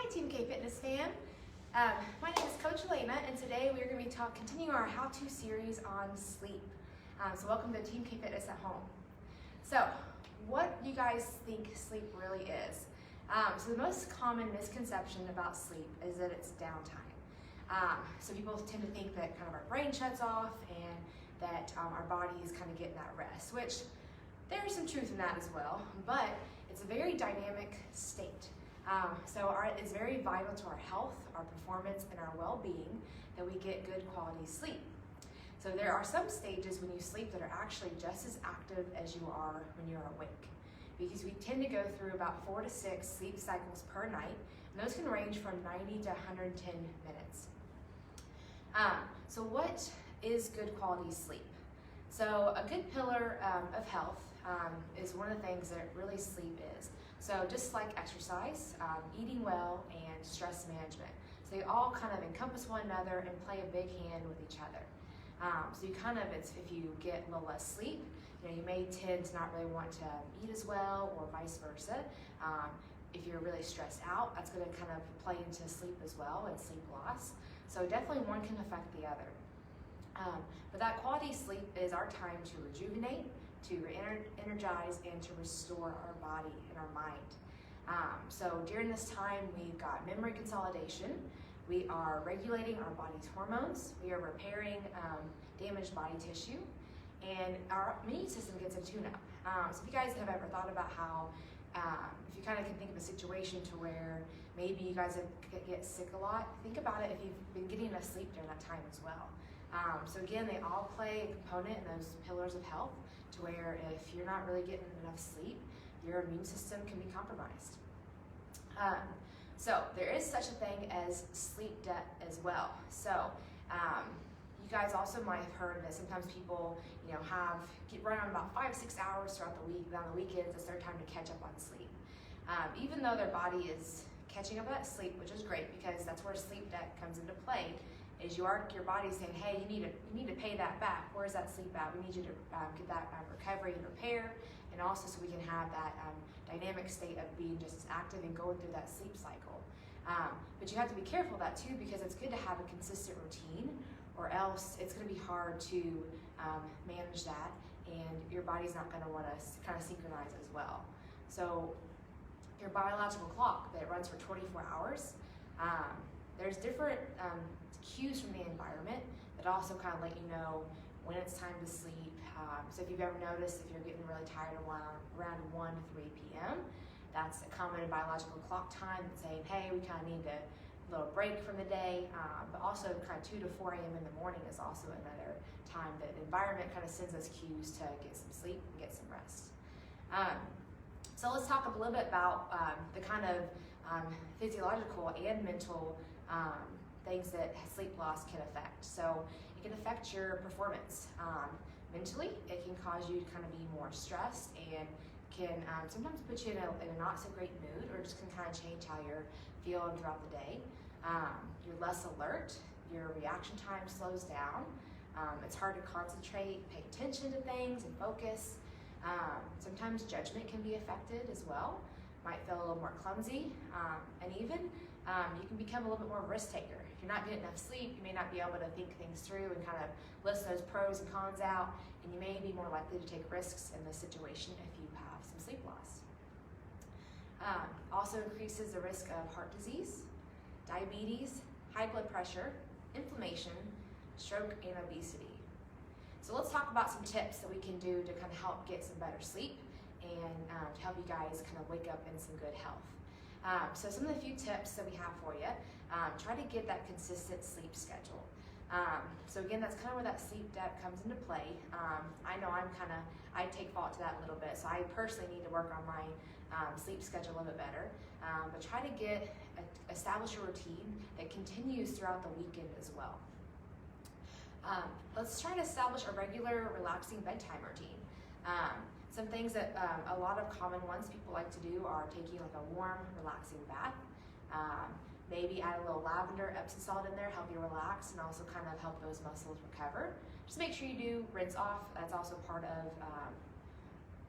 Hi Team K Fitness fan. My name is Coach Alana, and today we're going to be continuing our how-to series on sleep. So welcome to Team K Fitness at home. So what do you guys think sleep really is? So the most common misconception about sleep is that it's downtime. So people tend to think that kind of our brain shuts off and that our body is kind of getting that rest, which there is some truth in that as well, but it's a very dynamic state. It's very vital to our health, our performance, and our well-being that we get good quality sleep. So there are some stages when you sleep that are actually just as active as you are when you're awake, because we tend to go through about 4 to 6 sleep cycles per night, and those can range from 90 to 110 minutes. So what is good quality sleep? So a good pillar of health is one of the things that really sleep is. So just like exercise, eating well, and stress management. So they all kind of encompass one another and play a big hand with each other. So you if you get a little less sleep, you may tend to not really want to eat as well, or vice versa. If you're really stressed out, that's going to kind of play into sleep as well and sleep loss. So definitely one can affect the other. But that quality sleep is our time to rejuvenate, to energize, and to restore our body and our mind. So during this time, we've got memory consolidation, we are regulating our body's hormones, we are repairing damaged body tissue, and our immune system gets a tune-up. So if you guys have ever thought about how, if you kind of can think of a situation to where maybe you guys get sick a lot, think about it if you've been getting enough sleep during that time as well. So again, they all play a component in those pillars of health, to where if you're not really getting enough sleep, your immune system can be compromised. So there is such a thing as sleep debt as well. So you guys also might have heard that sometimes people, run on about 5-6 hours throughout the week, and on the weekends it's their time to catch up on sleep. Even though their body is catching up on that sleep, which is great because that's where sleep debt comes into play. Is your body saying, hey, you need to pay that back. Where's that sleep at? We need you to get that recovery and repair, and also so we can have that dynamic state of being just as active and going through that sleep cycle. But you have to be careful of that too, because it's good to have a consistent routine, or else it's going to be hard to manage that, and your body's not going to want to kind of synchronize as well. So your biological clock that runs for 24 hours, there's different cues from the environment that also kind of let you know when it's time to sleep. So if you've ever noticed, if you're getting really tired around 1 to 3 p.m., that's a common biological clock time that's saying, hey, we kind of need a little break from the day. But also kind of 2 to 4 a.m. in the morning is also another time that the environment kind of sends us cues to get some sleep and get some rest. So let's talk a little bit about the kind of physiological and mental things that sleep loss can affect. So it can affect your performance. Mentally, it can cause you to kind of be more stressed, and can sometimes put you in a not so great mood, or just can kind of change how you're feeling throughout the day. You're less alert, your reaction time slows down, it's hard to concentrate, pay attention to things, and focus. Sometimes judgment can be affected as well. Might feel a little more clumsy, and even you can become a little bit more risk taker. If you're not getting enough sleep, you may not be able to think things through and kind of list those pros and cons out, and you may be more likely to take risks in this situation if you have some sleep loss. Also increases the risk of heart disease, diabetes, high blood pressure, inflammation, stroke, and obesity. So let's talk about some tips that we can do to kind of help get some better sleep, and to help you guys kind of wake up in some good health. So some of the few tips that we have for you, try to get that consistent sleep schedule. So again, that's kind of where that sleep debt comes into play. I know I take fault to that a little bit, so I personally need to work on my sleep schedule a little bit better. But try to establish a routine that continues throughout the weekend as well. Let's try to establish a regular, relaxing bedtime routine. Some things that a lot of common ones people like to do are taking like a warm, relaxing bath. Maybe add a little lavender, Epsom salt in there, help you relax, and also kind of help those muscles recover. Just make sure you do rinse off. That's also part of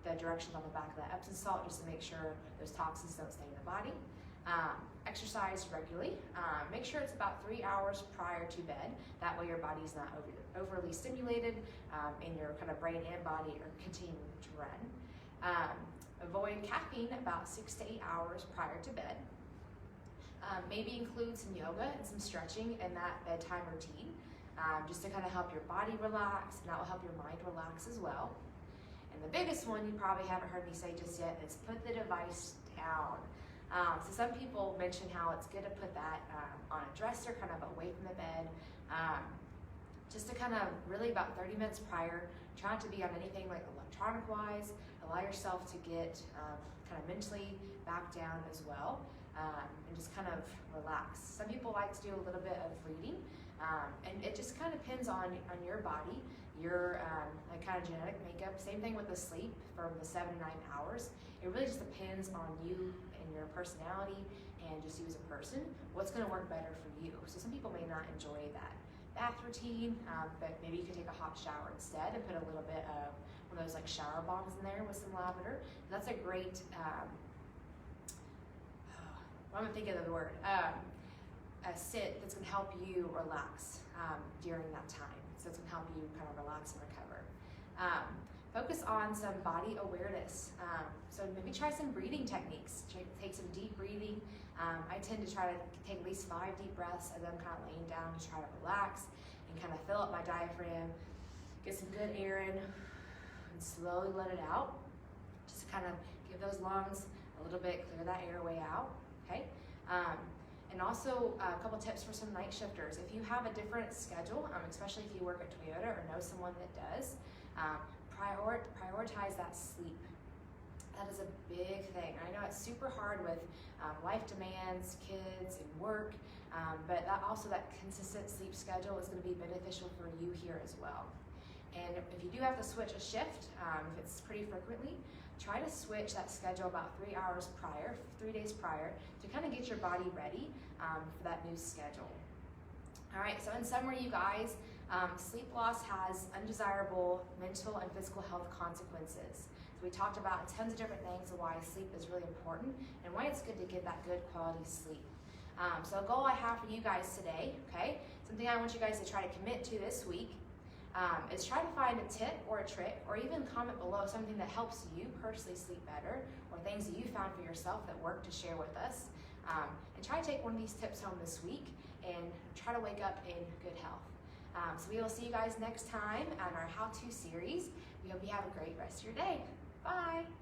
the directions on the back of that Epsom salt, just to make sure those toxins don't stay in the body. exercise regularly. Make sure it's about 3 hours prior to bed. That way your body's not overly stimulated and your kind of brain and body are continuing to run. Avoid caffeine about 6 to 8 hours prior to bed. Maybe include some yoga and some stretching in that bedtime routine, just to kind of help your body relax, and that will help your mind relax as well. And the biggest one you probably haven't heard me say just yet is put the device down. So some people mention how it's good to put that on a dresser, kind of away from the bed, just to kind of really about 30 minutes prior. Try not to be on anything like electronic-wise. Allow yourself to get kind of mentally back down as well, and just kind of relax. Some people like to do a little bit of reading, and it just kind of depends on your body, your like kind of genetic makeup. Same thing with the sleep from the 7 to 9 hours. It really just depends on you and your personality and just you as a person, what's going to work better for you. So some people may not enjoy that bath routine, but maybe you could take a hot shower instead and put a little bit of one of those like shower bombs in there with some lavender. And that's a great, I'm thinking of the word, a sit that's going to help you relax during that time. So it's going to help you kind of relax and recover. Focus on some body awareness. So maybe try some breathing techniques. Take some deep breathing. I tend to try to take at least 5 deep breaths as I'm kind of laying down to try to relax and kind of fill up my diaphragm, get some good air in, and slowly let it out. Just to kind of give those lungs a little bit, clear that airway out, okay? And also a couple tips for some night shifters. If you have a different schedule, especially if you work at Toyota or know someone that does, prioritize that sleep. That is a big thing. I know it's super hard with life demands, kids, and work, but that consistent sleep schedule is going to be beneficial for you here as well. And if you do have to switch a shift, if it's pretty frequently, try to switch that schedule about 3 hours prior, 3 days prior, to kind of get your body ready for that new schedule. All right, so in summary, you guys, sleep loss has undesirable mental and physical health consequences. So we talked about tons of different things of why sleep is really important and why it's good to get that good quality sleep. So a goal I have for you guys today, okay, something I want you guys to try to commit to this week, is try to find a tip or a trick, or even comment below something that helps you personally sleep better, or things that you found for yourself that work to share with us. And try to take one of these tips home this week and try to wake up in good health. So we will see you guys next time on our how-to series. We hope you have a great rest of your day. Bye.